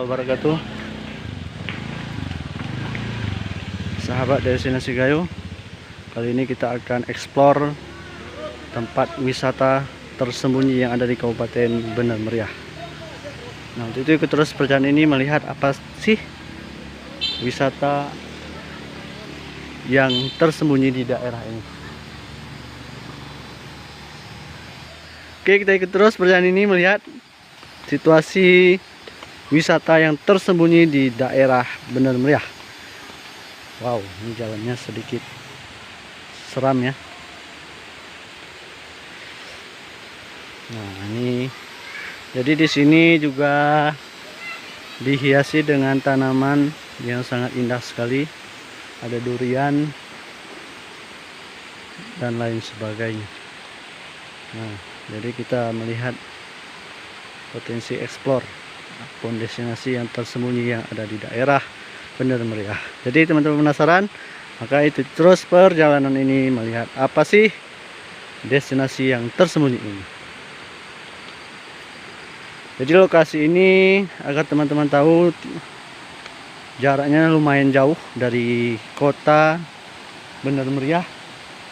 warahmatullahi wabarakatuh. Sahabat Destinasi Gayo, kali ini kita akan eksplor tempat wisata tersembunyi yang ada di Kabupaten Bener Meriah. Nah, untuk itu ikut terus perjalanan ini melihat apa sih wisata yang tersembunyi di daerah ini. Oke, kita ikut terus perjalanan ini melihat situasi wisata yang tersembunyi di daerah Bener Meriah. Wow, ini jalannya sedikit seram ya. Nah, ini jadi di sini juga dihiasi dengan tanaman yang sangat indah sekali. Ada durian dan lain sebagainya. Nah, jadi kita melihat potensi eksplor ataupun destinasi yang tersembunyi yang ada di daerah Bener Meriah. Jadi teman-teman penasaran, maka itu terus perjalanan ini melihat apa sih destinasi yang tersembunyi ini. Jadi lokasi ini agar teman-teman tahu jaraknya lumayan jauh dari kota Bener Meriah,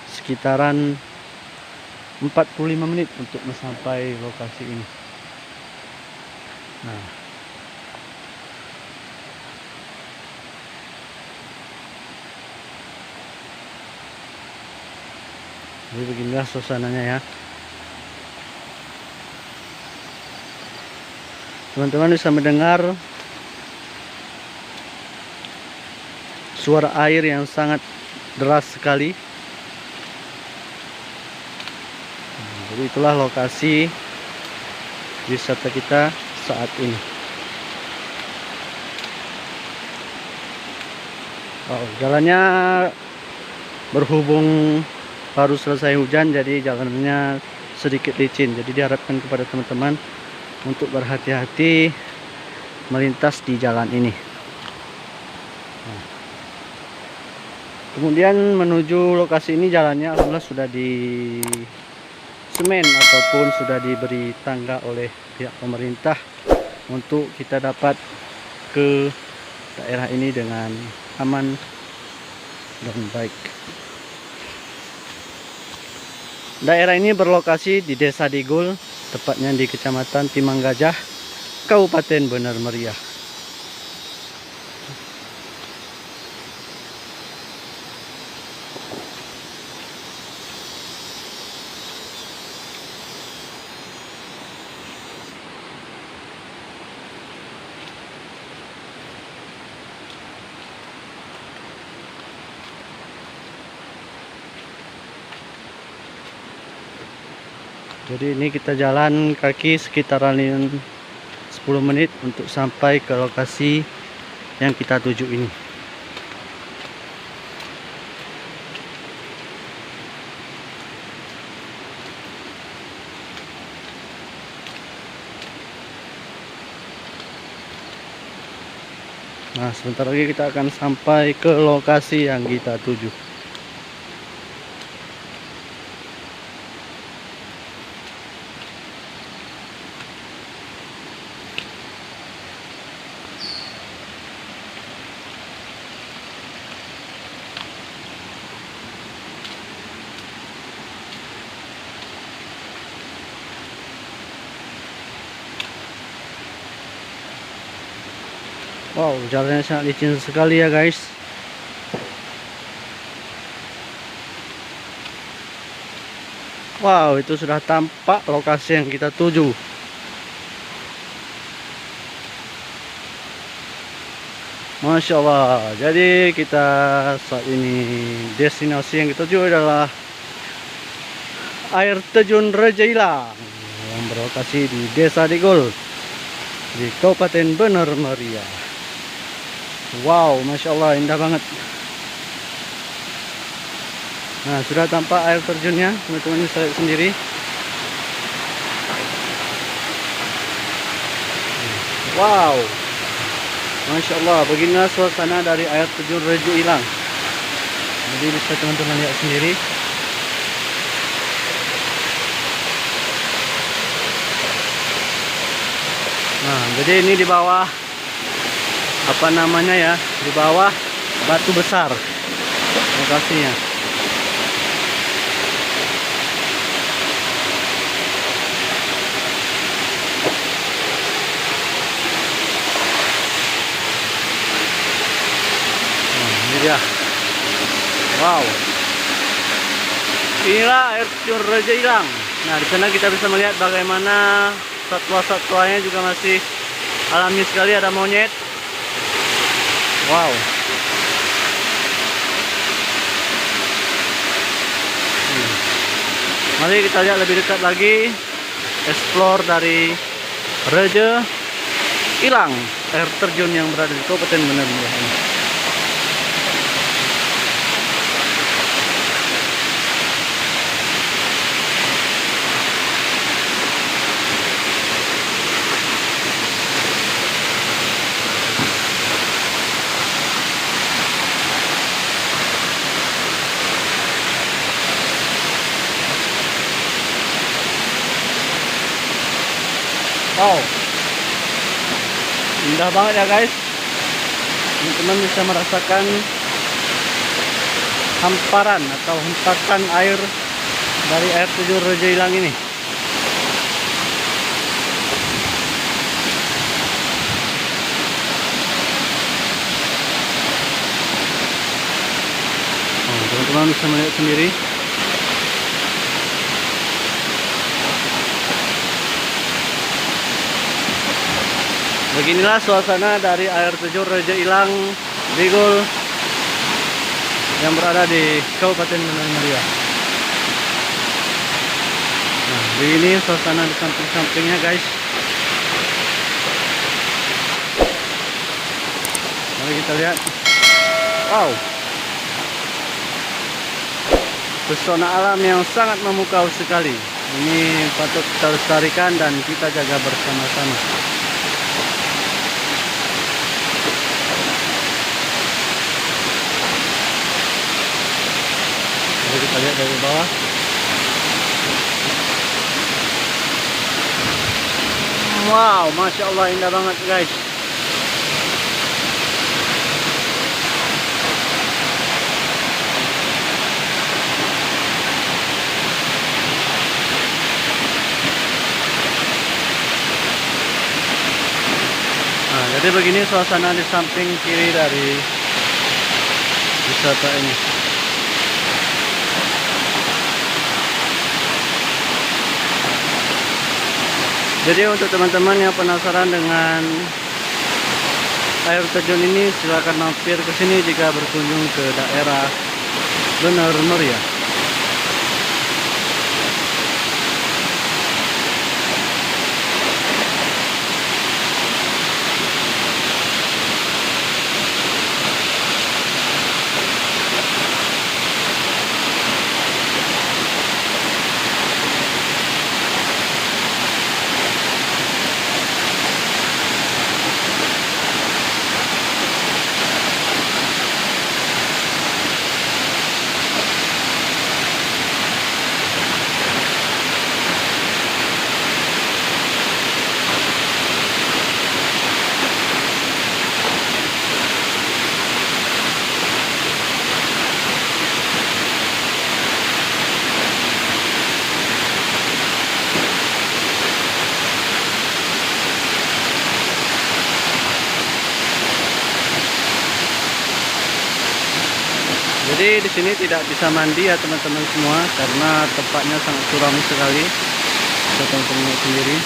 sekitaran 45 menit untuk sampai lokasi ini. Nah, jadi beginilah suasananya ya. Teman-teman bisa mendengar suara air yang sangat deras sekali. Nah, jadi itulah lokasi wisata kita saat ini. Oh, jalannya berhubung baru selesai hujan, jadi jalannya sedikit licin. Jadi diharapkan kepada teman-teman untuk berhati-hati melintas di jalan ini. Nah, kemudian menuju lokasi ini jalannya alhamdulillah sudah di semen ataupun sudah diberi tangga oleh pihak pemerintah untuk kita dapat ke daerah ini dengan aman dan baik. Daerah ini berlokasi di Desa Digul, tepatnya di Kecamatan Timang Gajah, Kabupaten Bener Meriah. Jadi ini kita jalan kaki sekitaran 10 menit untuk sampai ke lokasi yang kita tuju ini. Nah, sebentar lagi kita akan sampai ke lokasi yang kita tuju. Wow, jalannya sangat licin sekali ya guys. Wow, itu sudah tampak lokasi yang kita tuju. Masya Allah. Jadi kita saat ini destinasi yang kita tuju adalah air terjun Raja Ilang yang berlokasi di Desa Digul di Kabupaten Bener Meriah. Wow, Masya Allah, indah banget. Nah, sudah tampak air terjunnya, teman-teman bisa lihat sendiri. Wow, Masya Allah, beginilah suasana dari air terjun Raja Ilang. Jadi bisa teman-teman lihat sendiri. Nah, jadi ini di bawah apa namanya ya, di bawah batu besar lokasinya. Ini dia. Wow. Inilah air terjun Raja Ilang. Nah, di sana kita bisa melihat bagaimana satwa-satwanya juga masih alami sekali, ada monyet. Wow. Mari kita lihat lebih dekat lagi, explore dari Raja Ilang, air terjun yang berada di Kabupaten Bener Meriah ini. Wow, indah banget ya guys. Teman-teman bisa merasakan hamparan atau hentakan air dari air terjun Raja Ilang ini. Teman-teman bisa melihat sendiri. Beginilah suasana dari air terjun Raja Ilang Bigul yang berada di Kabupaten Bener Meriah. Nah, begini suasana di samping-sampingnya guys. Mari kita lihat. Wow, pesona alam yang sangat memukau sekali. Ini patut kita lestarikan dan kita jaga bersama-sama. Mari kita lihat dari bawah. Wow, Masya Allah, indah banget guys. Nah, jadi begini suasana di samping kiri dari wisata ini. Jadi untuk teman-teman yang penasaran dengan air terjun ini, silakan mampir ke sini jika berkunjung ke daerah Bener Meriah. Jadi di sini tidak bisa mandi ya teman-teman semua, karena tempatnya sangat suram sekali. Bisa teman-teman lihat sendiri.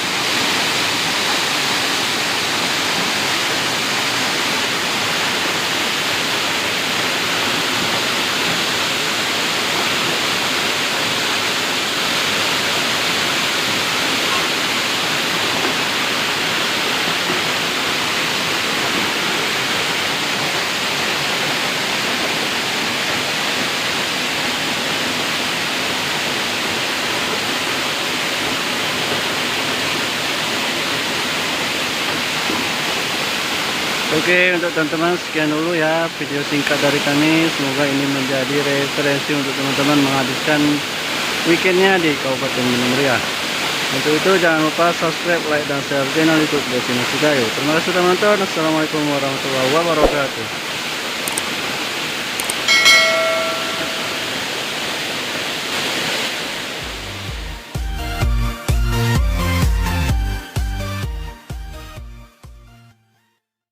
Oke, untuk teman-teman sekian dulu ya video singkat dari kami. Semoga ini menjadi referensi untuk teman-teman menghabiskan weekendnya di Kabupaten Bener Meriah. Untuk itu jangan lupa subscribe, like, dan share channel YouTube Destinasi Gayo. Terima kasih sudah menonton. Assalamualaikum warahmatullahi wabarakatuh.